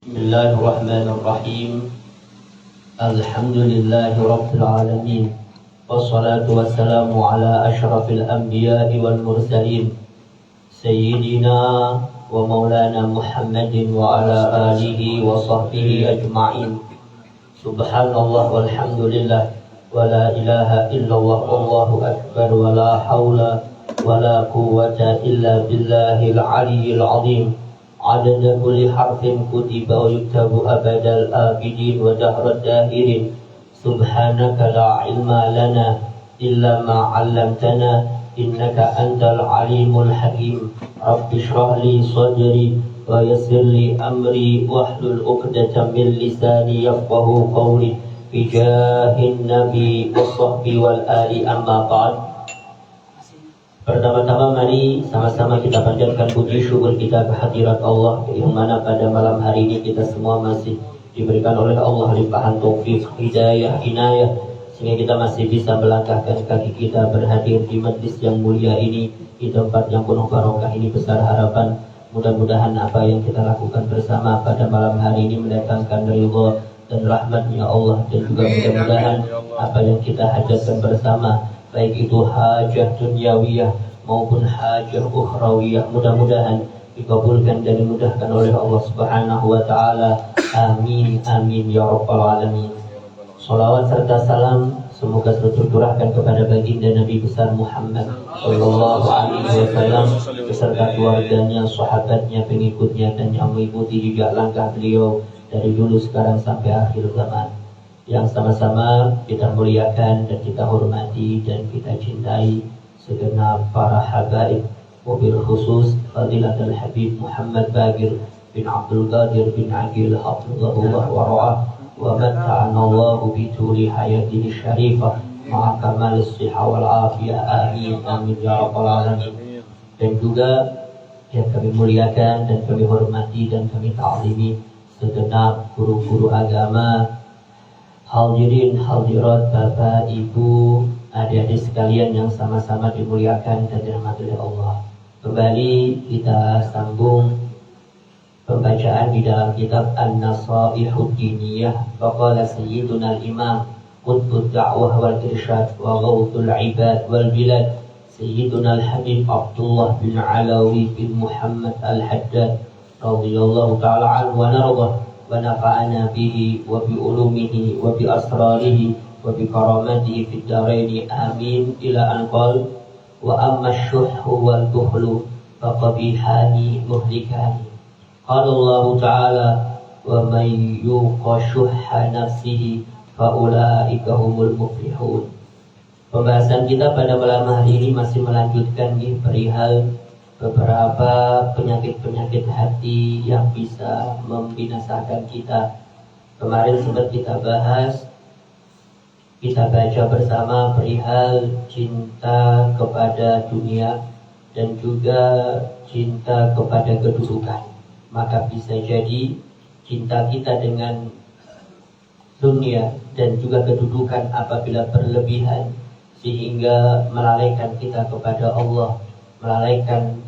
Bismillahirrahmanirrahim. Alhamdulillahi Rabbil Alamin. Wassalatu wassalamu ala ashrafil anbiya'i wal mursalin Sayyidina wa maulana Muhammadin wa ala alihi wa sahbihi ajma'in. Subhanallah walhamdulillah wa la ilaha illallah wallahu akbar wa la hawla wa la quwwata illa billahil aliyyil azim. عدد كل حرف كتب ويكتب أبد الآبدين ودهر الداهرين. سبحانك لا علم لنا إلا ما علمتنا إنك أنت العليم الحكيم. رب اشرح لي صدري ويسر لي أمري واحلل عقدة من لساني يفقه قولي بجاه النبي والصحب والآل أما بعد. Pertama-tama mari sama-sama kita panjatkan puji syukur kita kehadirat Allah, yang mana pada malam hari ini kita semua masih diberikan oleh Allah limpahan taufik, hidayah, inayah, sehingga kita masih bisa melangkahkan kaki kita berhadir di majlis yang mulia ini, di tempat yang penuh barokah ini. Besar harapan mudah-mudahan apa yang kita lakukan bersama pada malam hari ini mendatangkan ridha dan rahmat-Nya Allah, dan juga mudah-mudahan apa yang kita hajatkan bersama, baik itu hajah dunyawiyah maupun hajah ukhrawiyah, mudah-mudahan dikabulkan dan dimudahkan oleh Allah Subhanahu wa taala. Amin amin ya rabbal alamin. Shalawat serta salam semoga selalu tercurahkan kepada baginda Nabi besar Muhammad sallallahu alaihi wasallam beserta keluarganya, sahabatnya, pengikutnya, dan yang mengikuti jejak langkah beliau dari dulu sekarang sampai akhir zaman, yang sama-sama kita muliakan dan kita hormati dan kita cintai segenap para habaib, wabil khusus Fadilatul Habib Muhammad Bagir bin Abdul Qadir bin Aqil hafizahullah wa ra'ah wa matta'ana Allahu bi tuli hayatihi syarifah ma'a kamalis siha wal afiyah. Amin amin ya rabbal alamin. Dan juga yang kami muliakan dan kami hormati dan kami ta'zimi segenap guru-guru agama, hadirin hadirat, bapak, ibu, adik-adik sekalian yang sama-sama dimuliakan dan dirahmati oleh Allah. Kembali kita sambung pembacaan di dalam kitab An-Nasaihud Diniyah. Faqala Sayyiduna al-Imam Qutbud Da'wah wal Irsyad wa Ghawthul Ibad wal Bilad Sayyiduna al-Habib Abdullah bin Alawi bin Muhammad al-Haddad radhiyallahu ta'ala anhu wa nardah wa nafa'ana bihi wa bi ulumihi wa bi asrarihi wa bi karamatihi fid dharain. Amin. Ila an qala wa amma asy-syuhhu wal bukhlu faqabihani muhlikani. Qala Allah ta'ala wa may yuqa syuhha nafsihi fa ulaika humul muflihun. Pembahasan kita pada malam hari ini masih melanjutkan perihal beberapa penyakit-penyakit hati yang bisa membinasakan kita. Kemarin sempat kita bahas, kita baca bersama perihal cinta kepada dunia dan juga cinta kepada kedudukan. Maka bisa jadi cinta kita dengan dunia dan juga kedudukan apabila berlebihan sehingga melalaikan kita kepada Allah, melalaikan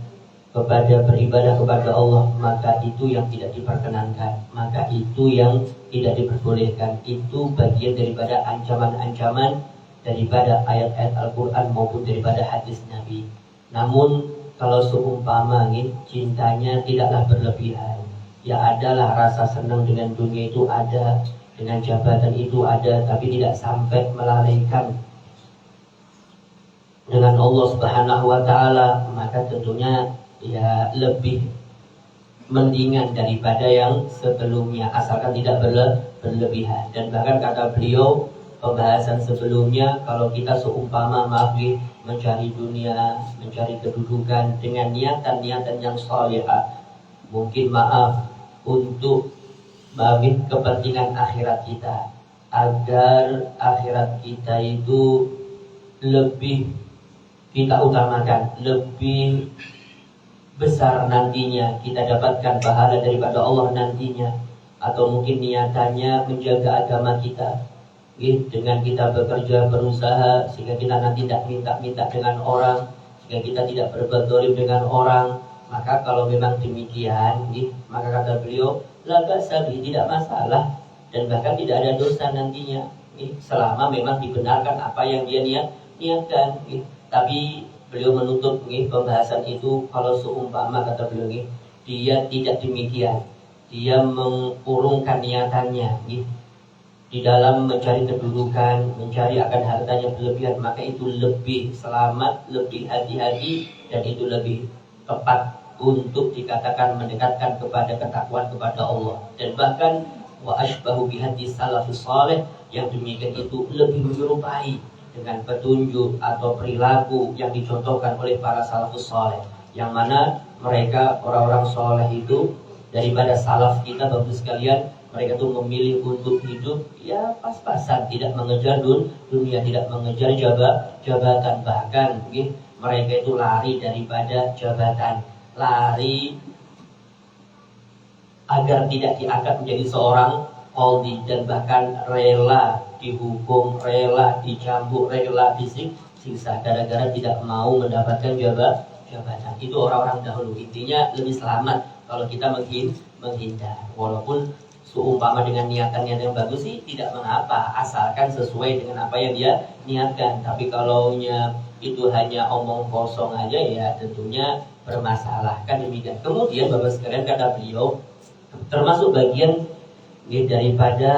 kepada beribadah kepada Allah, maka itu yang tidak diperkenankan, maka itu yang tidak diperbolehkan. Itu bagian daripada ancaman-ancaman daripada ayat-ayat Al-Quran maupun daripada hadis Nabi. Namun kalau seumpama cintanya tidaklah berlebihan, ya adalah rasa senang dengan dunia itu ada, dengan jabatan itu ada, tapi tidak sampai melalaikan dengan Allah Subhanahu wa taala, maka tentunya ya lebih mendingan daripada yang sebelumnya, asalkan tidak berlebihan. Dan bahkan kata beliau pembahasan sebelumnya, kalau kita seumpama mencari dunia, mencari kedudukan dengan niatan-niatan yang salihah, mungkin untuk kepentingan akhirat kita, agar akhirat kita itu lebih kita utamakan, lebih besar nantinya kita dapatkan pahala daripada Allah nantinya, atau mungkin niatannya menjaga agama kita, dengan kita bekerja, berusaha sehingga kita nanti tidak minta-minta dengan orang, sehingga kita tidak berbuat zalim dengan orang, Maka kalau memang demikian, maka kata beliau, la ba'sa bihi, tidak masalah dan bahkan tidak ada dosa nantinya, selama memang dibenarkan apa yang dia niatkan. Tapi beliau menutup pembahasan itu kalau seumpama kata beliau dia tidak demikian, dia mengurungkan niatannya di dalam mencari kedudukan, mencari akan hartanya berlebihan, maka itu lebih selamat, lebih hati-hati, dan itu lebih tepat untuk dikatakan mendekatkan kepada ketakwaan kepada Allah. Dan bahkan wa asbahu bihadi salafus saleh, yang demikian itu lebih menyerupai dengan petunjuk atau perilaku yang dicontohkan oleh para salafus saleh, yang mana mereka orang-orang saleh itu daripada salaf kita bagus sekalian, mereka tuh memilih untuk hidup ya pas-pasan, tidak mengejar dunia, tidak mengejar jabatan, bahkan mereka itu lari daripada jabatan, lari agar tidak diangkat menjadi seorang qadhi, dan bahkan rela dihukum, rela dicambuk, rela disiksa gara-gara tidak mau mendapatkan jabatan. Itu orang-orang dahulu. Intinya lebih selamat kalau kita menghindar, walaupun seumpama dengan niatan yang bagus sih tidak mengapa, asalkan sesuai dengan apa yang dia niatkan. Tapi kalau itu hanya omong kosong aja, ya tentunya bermasalah, kan demikian. Kemudian Bapak sekalian, kata beliau, termasuk bagian daripada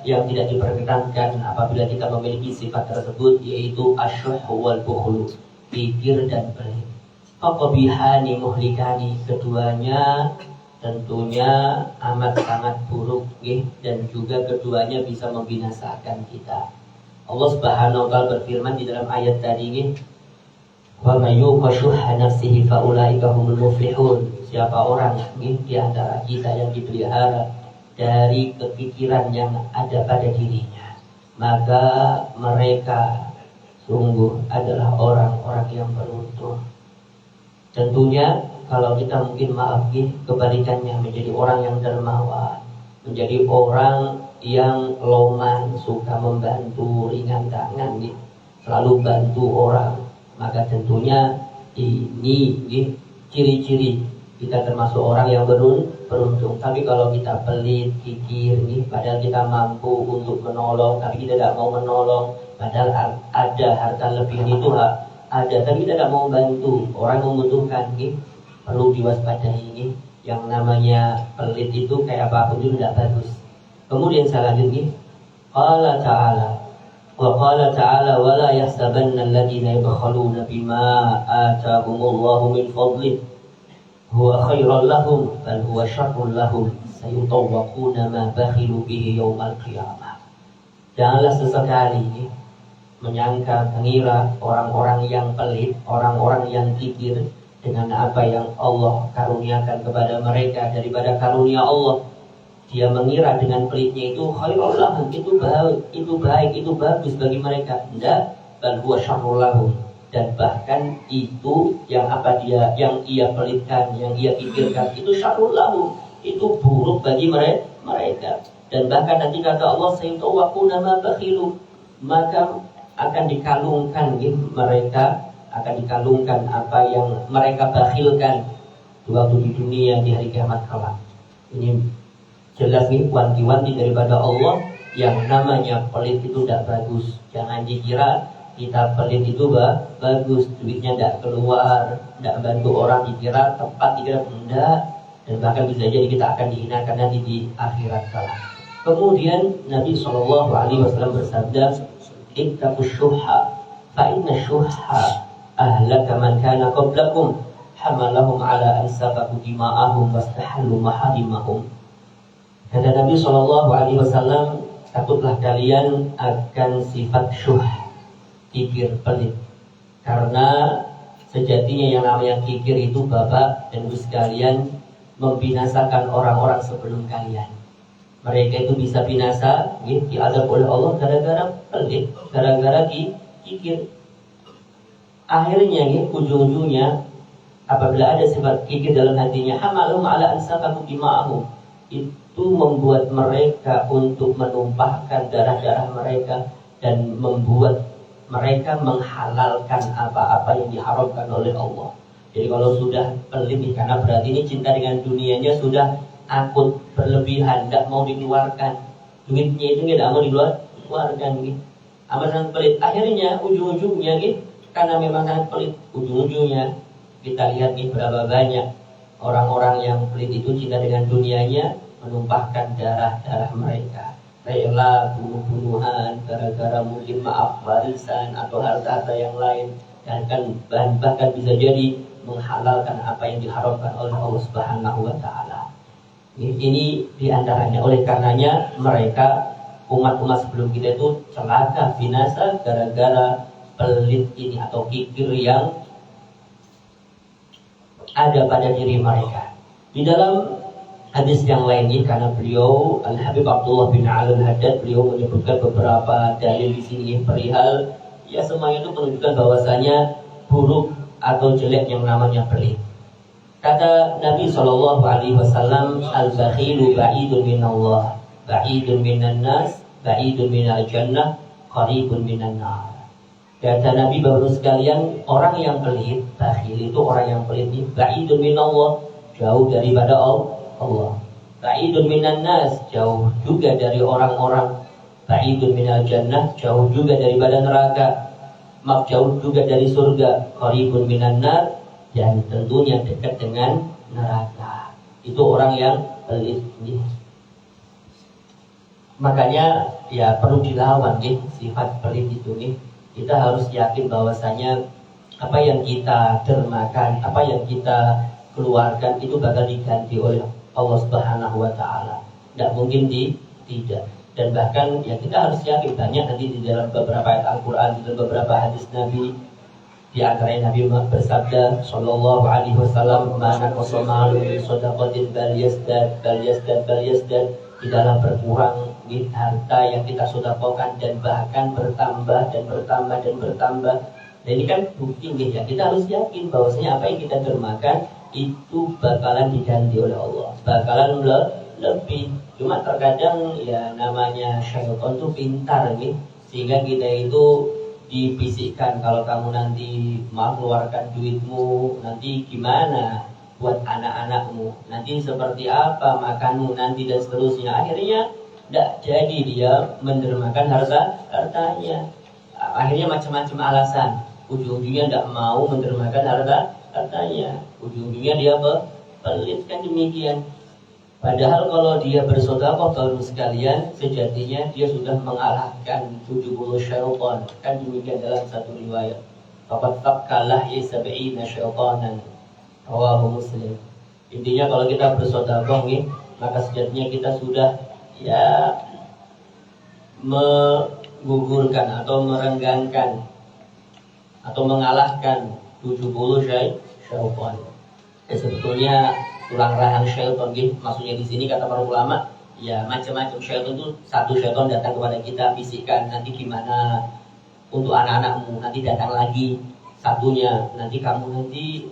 yang tidak diperkenankan apabila kita memiliki sifat tersebut, yaitu asyuh wal bukhlu, pikir dan pelit. Faqabihani muhlikani, keduanya tentunya amat sangat buruk dan juga keduanya bisa membinasakan kita. Allah Subhanahu wa taala berfirman di dalam ayat tadi, wa may yuqashuha nafsihi fa ulaika humul muflihun. Siapa orang di antara kita yang dipelihara dari kepikiran yang ada pada dirinya, maka mereka sungguh adalah orang-orang yang beruntung. Tentunya kalau kita mungkin kebalikannya, menjadi orang yang dermawan, menjadi orang yang loman, suka membantu, ringan tangan, selalu bantu orang, maka tentunya ini ciri-ciri kita termasuk orang yang beruntung. Tapi kalau kita pelit, kikir, padahal kita mampu untuk menolong, tapi kita tidak mau menolong, padahal ada harta lebih itu ada, tapi kita tidak mau bantu orang membutuhkan, perlu diwaspadai. Yang namanya pelit itu kayak apapun itu tidak bagus. Kemudian selanjutnya, qala ta'ala, wa qala ta'ala wa la yahsabanna alladhina yabkhaluna bima atahumullahu min fadlih huwa khairan lahum bal huwa syarrun lahum sayutawwaquna ma bakhilu bihi yaumal qiyamah. Janganlah sesekali menyangka, mengira orang-orang yang pelit, orang-orang yang kikir dengan apa yang Allah karuniakan kepada mereka daripada karunia Allah. Dia mengira dengan pelitnya itu khairul lahum, itu baik, itu bagus bagi mereka. Tidak, bal huwa syarrul lahum, dan bahkan itu yang ia pelitkan, yang ia pikirkan itu syarrul lahum, itu buruk bagi mereka. Dan bahkan nanti kata Allah, sayutawwaquna ma bakhilu, maka akan dikalungkan mereka, akan dikalungkan apa yang mereka bakhilkan waktu di dunia di hari kiamat kelak. Ini jelas wanti-wanti daripada Allah, yang namanya pelit itu tidak bagus. Jangan dikira kita pelit itu bagus, duitnya tidak keluar, tidak bantu orang, dikira tepat, dikira enggak, dan bahkan bisa jadi kita akan dihinakan nanti di akhirat kelak. Kemudian Nabi SAW bersabda, ittaqus syuhha fa inna syuhha ahlaka man kana qablakum hamalahum ala an safaku dima'ahum wastahallu maharimahum. Kata Nabi SAW, takutlah kalian akan sifat syuh, kikir, pelit, karena sejatinya yang namanya kikir itu Bapak dan Ibu sekalian membinasakan orang-orang sebelum kalian. Mereka itu bisa binasa, diazab oleh Allah gara-gara pelit, gara-gara kikir. Akhirnya, ujung-ujungnya, apabila ada sifat kikir dalam hatinya, hamalum ala ansafaku dima'ahum, itu membuat mereka untuk menumpahkan darah-darah mereka dan membuat mereka menghalalkan apa-apa yang diharamkan oleh Allah. Jadi kalau sudah pelit nih, karena berarti ini cinta dengan dunianya sudah akut berlebihan, tidak mau dikeluarkan. Duitnya itu tidak mau dikeluarkan gitu. Amat sangat pelit. Akhirnya ujung-ujungnya gitu, karena memang sangat pelit, ujung-ujungnya kita lihat nih berapa banyak orang-orang yang pelit itu cinta dengan dunianya, menumpahkan darah-darah mereka, rela bunuh-bunuhan gara-gara mungkin maaf warisan atau harta-harta yang lain, dan bahkan bisa jadi menghalalkan apa yang diharamkan oleh Allah Subhanahu wa taala. Ini diantaranya, oleh karenanya mereka umat-umat sebelum kita itu celaka binasa gara-gara pelit ini atau kikir yang ada pada diri mereka. Di dalam hadis yang lainnya, karena beliau Al-Habib Abdullah bin Al-Haddad, beliau menyebutkan beberapa dalil di sini perihal ya semuanya itu menunjukkan bahwasanya buruk atau jelek yang namanya pelit. Kata Nabi SAW, al-bakhilu ba'idun minallah, ba'idun minan nas, ba'idun minal jannah, qaribun minan nar. Kata Nabi baru sekalian, orang yang pelit, bakhil itu orang yang pelit ini, ba'idun minallah, jauh daripada Allah. Ba'idun minan nas, jauh juga dari orang-orang. Ba'idun minal jannah, jauh juga daripada neraka. Jauh juga dari surga. Qaribun minan nar, dan tentunya dekat dengan neraka. Itu orang yang pelit ini. Makanya ya perlu dilawan nih sifat pelit itu nih. Kita harus yakin bahwasanya apa yang kita dermakan, apa yang kita keluarkan itu bakal diganti oleh Allah Subhanahu wa taala. Tidak mungkin tidak. Dan bahkan ya kita harus yakin banyak nanti di dalam beberapa ayat Al-Qur'an, di dalam beberapa hadis Nabi, di antaranya Nabi bersabda sallallahu alaihi wasallam, "Man qasama min shadaqatin bal yazdad tidaklah berkurang harta yang kita sedekahkan, dan bahkan bertambah dan bertambah dan bertambah." Dan ini kan bukti nih ya, kita harus yakin bahwasanya apa yang kita dermakan itu bakalan diganti oleh Allah, bakalan lebih. Cuma terkadang ya namanya syaitan tuh pintar nih, sehingga kita itu dibisikkan, kalau kamu nanti mau keluarkan duitmu, nanti gimana buat anak-anakmu, nanti seperti apa makanmu nanti, dan seterusnya. Akhirnya tidak jadi dia mendermakan hartanya. Akhirnya macam-macam alasan, ujung-ujungnya tidak mau mendermakan hartanya. Ujung-ujungnya dia pelit, kan demikian. Padahal kalau dia bersedekah baru sekalian, sejatinya dia sudah mengalahkan 70 syaitan. Kan demikian dalam satu riwayat. Faqad taqalah sab'ina syaitanan. Rawahu Muslim. Intinya kalau kita bersedekah nih, maka sejatinya kita sudah ya menggugurkan atau merenggangkan atau mengalahkan 70 syaitan. Sebetulnya tulang rahang syaitan gitu. Maksudnya di sini kata para ulama, ya macam-macam syaitan itu. Satu syaitan datang kepada kita bisikan, nanti gimana untuk anak-anakmu, nanti datang lagi satunya, nanti kamu nanti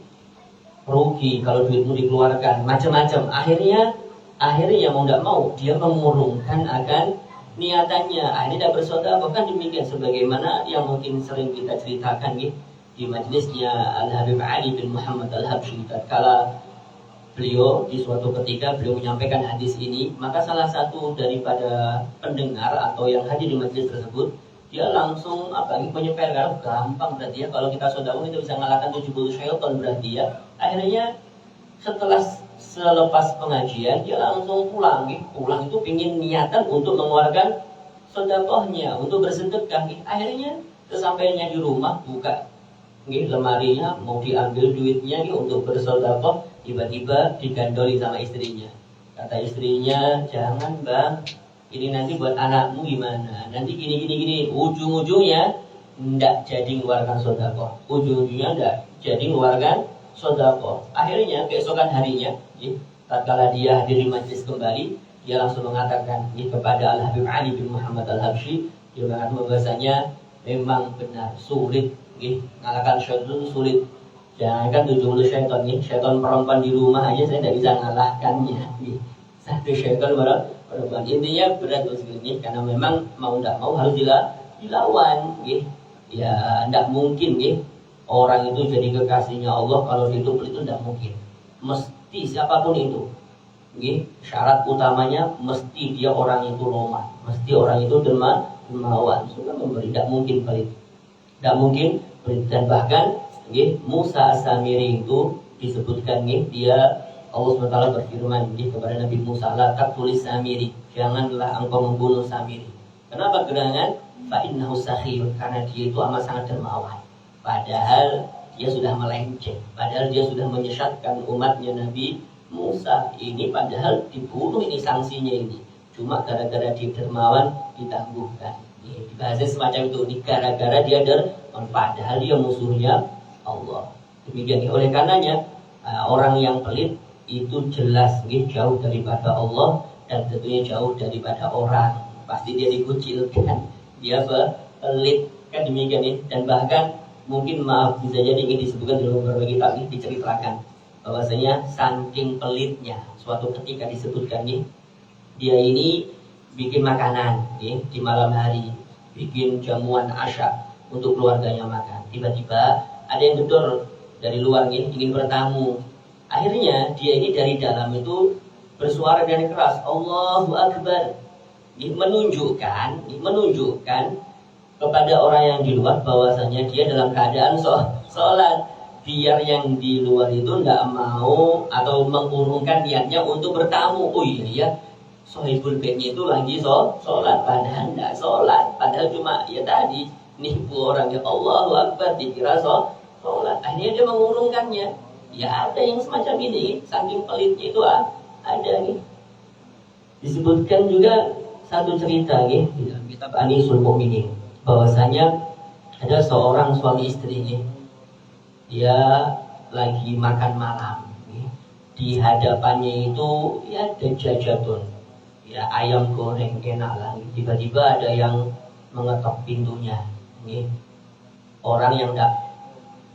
rugi kalau duitmu dikeluarkan, macam-macam. Akhirnya mau tidak mau dia mengurungkan akan niatannya, akhirnya tidak bersedekah. Kan demikian, sebagaimana yang mungkin sering kita ceritakan gitu, di majelisnya Al-Habib Ali bin Muhammad Al-Habsyi. Tatkala beliau di suatu ketika beliau menyampaikan hadis ini, maka salah satu daripada pendengar atau yang hadir di majelis tersebut, dia langsung menyepelekan, gampang berarti ya kalau kita sedekah itu bisa mengalahkan 70 syaitan berarti ya. Akhirnya selepas pengajian dia langsung pulang itu pingin niatan untuk mengeluarkan sedekahnya, untuk bersedekah. Akhirnya sesampainya di rumah buka lemarinya mau diambil duitnya untuk bersedekah, tiba-tiba digandoli sama istrinya. Kata istrinya, "Jangan bang, ini nanti buat anakmu gimana, nanti gini. Ujung-ujungnya ndak jadi mengeluarkan sedekah, ujung-ujungnya ndak jadi mengeluarkan sedekah. Akhirnya keesokan harinya, tatkala dia hadir di majlis kembali, dia langsung mengatakan kepada Al-Habib Ali bin Muhammad Al-Habsyi, dia mengatakan bahwasanya memang benar sulit ngalahkan syaitan itu sulit. Jangan kan 70 syaitan nih, syaitan perempuan di rumah aja saya tidak bisa ngalahkannya. Satu syaitan perempuan, intinya berat sebetulnya, karena memang mau tidak mau harus dilawan. Ya tidak mungkin orang itu jadi kekasihnya Allah kalau dia itu pelit itu tidak mungkin. Mesti siapapun itu, syarat utamanya mesti dia orang itu lemah, mesti orang itu dermawan, sudah memberi, tidak mungkin pelit, tidak mungkin pelit. Dan bahkan Musa As-Samiri itu disebutkan dia Allah SWT berfirman kepada Nabi Musa, la taqtulis Samiri, janganlah engkau membunuh Samiri. Kenapa gerangan? Fa innahu sakhir, karena dia itu amat sangat dermawan. Padahal dia sudah melenceng, padahal dia sudah menyesatkan umatnya Nabi Musa ini, padahal dibunuh ini sanksinya ini. Cuma gara-gara dia dermawan ditangguhkan. Bahasa semacam itu, gara-gara dia dermawan, padahal dia musuhnya Allah. Demikian. Oleh karenanya orang yang pelit itu jelas jauh daripada Allah dan tentunya jauh daripada orang. Pasti dia dikucilkan, dia pelit, kan demikian. Dan bahkan mungkin maaf bisa jadi ini disebutkan dalam beberapa kitab ini diceritakan bahwasanya saking pelitnya suatu ketika disebutkan dia ini bikin makanan di malam hari, bikin jamuan asya untuk keluarganya makan. Tiba-tiba ada yang gedor dari luar ingin bertamu. Akhirnya dia ini dari dalam itu bersuara dengan keras, Allahu Akbar, menunjukkan kepada orang yang di luar bahwasanya dia dalam keadaan sholat. Biar yang di luar itu tidak mau atau mengurungkan niatnya untuk bertamu. Oh iya, sohibul baitnya itu lagi sholat, padahal tidak sholat, padahal cuma tadi nipu orangnya Allahu Akbar dikira sholat. Akhirnya dia mengurungkannya. Ya ada yang semacam ini, saking pelitnya itu ada Disebutkan juga satu cerita di dalam kitab Anisul Mu'minin, bahwasanya ada seorang suami istri dia lagi makan malam di hadapannya itu ada jajatun, ayam goreng enak lah. Tiba-tiba ada yang mengetok pintunya, orang yang tidak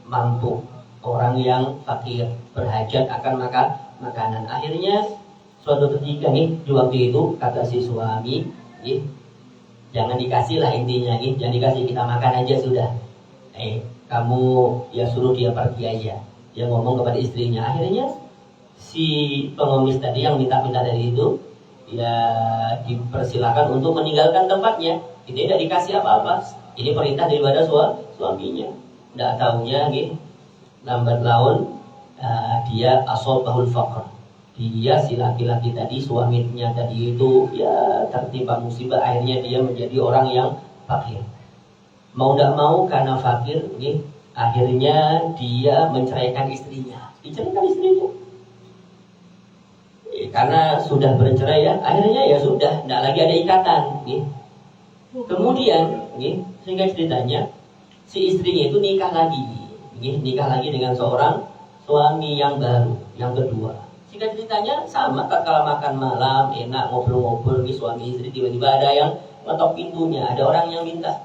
mampu, orang yang fakir, berhajat akan makanan. Akhirnya suatu ketika di waktu itu kata si suami, jangan dikasih lah intinya, jangan dikasih, kita makan aja sudah. Kamu suruh dia pergi aja. Dia ngomong kepada istrinya. Akhirnya si pengemis tadi yang minta-minta dari itu dipersilakan untuk meninggalkan tempatnya. Ini tidak dikasih apa-apa. Ini perintah daripada suaminya. Tidak tahunya lambat laun dia asobahul faqr. Dia si laki-laki tadi, suaminya tadi itu tertimpa musibah, akhirnya dia menjadi orang yang fakir. Mau tidak mau karena fakir, akhirnya dia menceraikan istrinya. Karena sudah bercerai akhirnya sudah tidak lagi ada ikatan. Kemudian, sehingga ceritanya si istrinya itu nikah lagi dengan seorang suami yang baru, yang kedua. Sehingga ceritanya sama, kalau makan malam enak ngobrol-ngobrol suami istri, tiba-tiba ada yang ngetok pintunya, ada orang yang minta.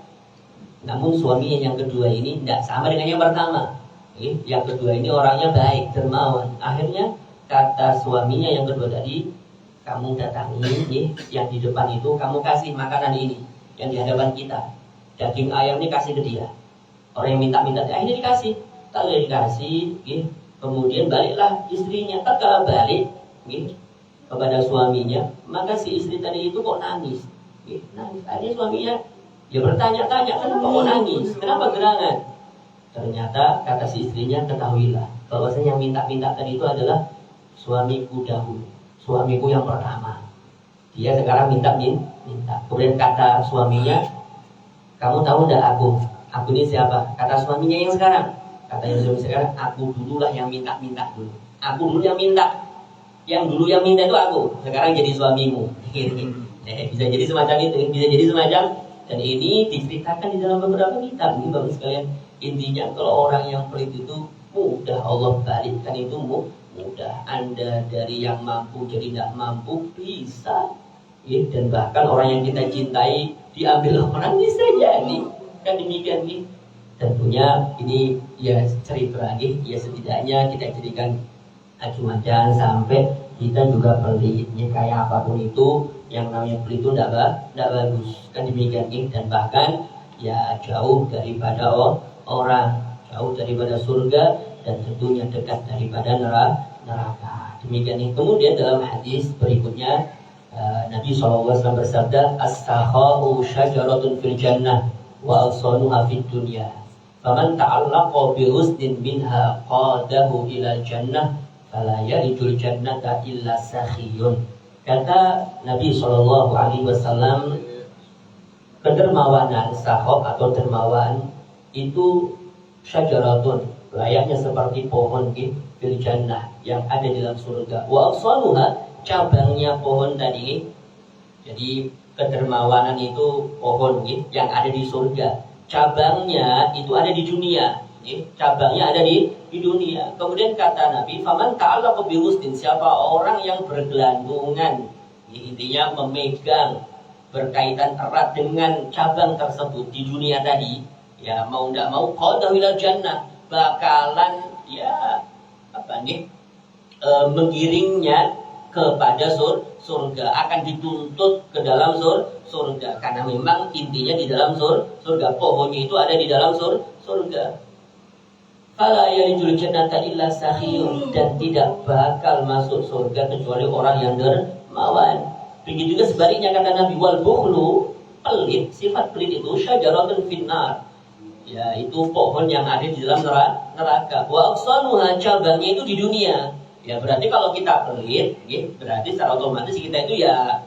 Namun suaminya yang kedua ini tidak sama dengan yang pertama. Yang kedua ini orangnya baik, dermawan. Akhirnya kata suaminya yang kedua tadi, kamu datangi yang di depan itu, kamu kasih makanan ini yang di hadapan kita, daging ayam ini kasih ke dia. Orang yang minta-minta akhirnya dikasih. Kalau dikasih, kemudian baliklah istrinya. Kalau balik kepada suaminya, maka si istri tadi itu kok nangis. Nangis. Akhirnya suaminya bertanya-tanya, kenapa kok nangis? Kenapa gerangan? Ternyata kata si istrinya, ketahuilah bahwasanya yang minta-minta tadi itu adalah suamiku dahulu, suamiku yang pertama. Dia sekarang minta. Kemudian kata suaminya, kamu tahu enggak aku ini siapa? Kata suaminya yang sekarang. Kata yang suami sekarang, aku dululah yang minta dulu. Aku dulu yang minta. Yang dulu yang minta itu aku. Sekarang jadi suamimu. Bisa jadi semacam itu. Bisa jadi semacam. Dan ini diceritakan di dalam beberapa kitab. Ini bagus sekalian. Intinya kalau orang yang pelit itu mudah Allah balikkan, itu mudah. Anda dari yang mampu jadi tidak mampu bisa. Dan bahkan orang yang kita cintai diambil orang bisa jadi. Kan demikian tentunya ini cerita lagi, setidaknya kita jadikan acuan, jangan sampai kita juga pelitnya kayak apapun itu, yang namanya pelit itu tidak bagus, kan demikian. Dan bahkan jauh daripada orang. jauh daripada surga, dan tentunya dekat daripada neraka. Demikian ini. Kemudian dalam hadis berikutnya Nabi SAW bersabda, as-sakha'u syajaratun fil jannah wa awsanuha fid dunya. Faman ta'allaqa bi husnin minha qadahu ilal jannah fala yalijul jannata illa sakhiyun. Kata Nabi SAW, kedermawanan sahab atau dermawan itu syajaratun, layaknya seperti pohon fil jannah yang ada di dalam surga. Wa awsanuha, cabangnya pohon tadi. Jadi kedermawanan itu pohon yang ada di surga. Cabangnya itu ada di dunia. Cabangnya ada di dunia. Kemudian kata Nabi, faman ta'allaqa bi husnin, siapa orang yang bergelantungan, intinya memegang, berkaitan erat dengan cabang tersebut di dunia tadi, ya mau tidak mau qadahu ilal jannah, bakalan menggiringnya kepada surga, akan dituntut ke dalam surga, karena memang intinya di dalam surga, pohonnya itu ada di dalam surga. Fala yalijul jannata illa sakhiyun, dan tidak bakal masuk surga kecuali orang yang dermawan. Begitu juga sebaliknya kata Nabi, wal bukhlu, pelit, sifat pelit itu syajaratun finnar, yaitu pohon yang ada di dalam neraka. Wa aqsanuha, cabangnya itu di dunia. Ya berarti kalau kita pelit, berarti secara otomatis kita itu ya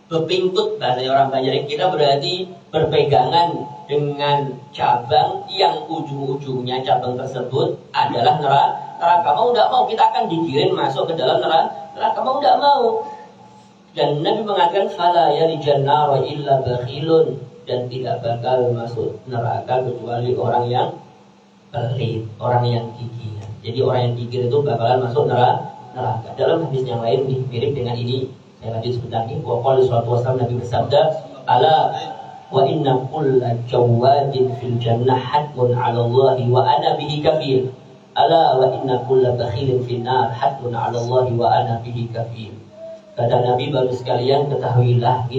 berpingkut, bahasa orang Banjar, kita berarti berpegangan dengan cabang yang ujung-ujungnya cabang tersebut adalah neraka. Mau tidak mau kita akan digiring masuk ke dalam neraka, mau tidak mau. Dan Nabi mengatakan fala yalijan nara illa bakhilun, dan tidak bakal masuk neraka kecuali orang yang pelit, orang yang gigih. Jadi orang yang gigih itu bakalan masuk neraka. Dalam hadis yang lain mirip dengan ini, saya lanjut sebentar ini. Wa qala sallallahu alaihi wasallam, Nabi bersabda, ala wa inna kulla jawadin fil jannah hatmun 'ala Allah wa ana bihi kafil. Ala wa inna kulla bakhilin fin nar hatmun 'ala Allah wa ana bihi kafil. Kata Nabi, baru sekalian ketahuilah,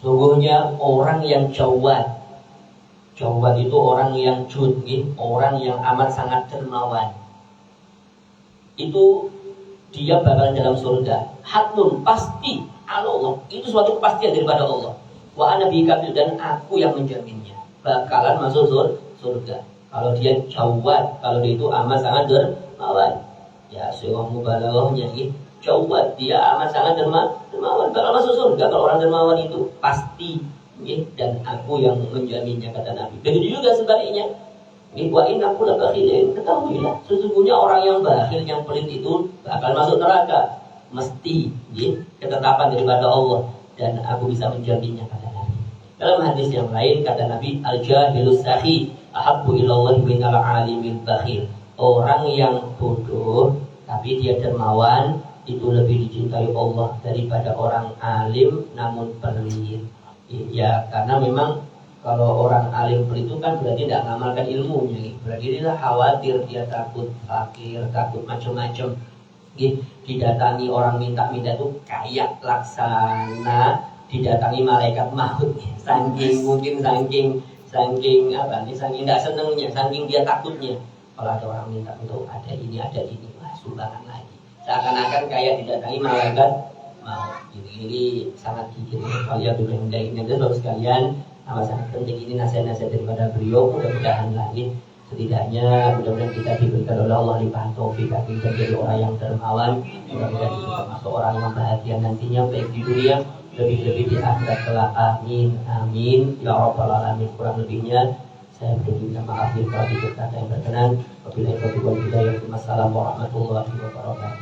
sungguhnya orang yang jawad itu orang yang jud, orang yang amat sangat dermawan, itu dia bakalan dalam surga. Hatmun, pasti, Allah, itu suatu kepastian daripada Allah. Wa ana bihi kafil, dan aku yang menjaminnya, bakalan masuk surga. Kalau dia jawad, kalau dia itu amat sangat dermawan, ya sewa mubalaghahnya, jawad, dia amat sangat dermawan, bakal masuk surga. Kalau orang dermawan itu pasti, dan aku yang menjaminnya, kata Nabi. Begitu juga sebaliknya, wa inna kulla bakhilin, ketahuilah sesungguhnya orang yang bakhil, yang pelit itu bakal masuk neraka, mesti ketetapan daripada Allah, dan aku bisa menjaminnya, kata Nabi. Dalam hadis yang lain kata Nabi, al-jahilus sakhi ahabbu ilallahi minal alimil bakhil. Orang yang bodoh tapi dia dermawan itu lebih dicintai Allah daripada orang alim namun pelit. Ya karena memang kalau orang alim pelit itu kan berarti tidak mengamalkan ilmunya, berarti dia khawatir, dia takut fakir, takut macam-macam. Didatangi orang minta-minta itu kayak laksana didatangi malaikat maut, saking tidak senengnya, saking dia takutnya. Kalau ada orang minta untuk ada ini, wah sumbangan lagi, seakan-akan kayak didatangi malaikat maut. Ini sangat gigit. Kalian ini baru sekalian, amat sangat penting ini nasihat-nasihat daripada beliau. Mudah-mudahan lagi setidaknya mudah-mudahan kita diberikan oleh Allah limpahan taufik, kita menjadi orang yang dermawan, mudah-mudahan kita termasuk orang yang bahagia nantinya, baik di dunia lebih-lebih di akhirat kelak. Amin amin ya rabbal alamin. Kurang lebihnya saya berterima maaf jika tidak kata yang berkenan. Wabillahi taufiq wal hidayah. Wassalamu warahmatullahi wabarakatuh.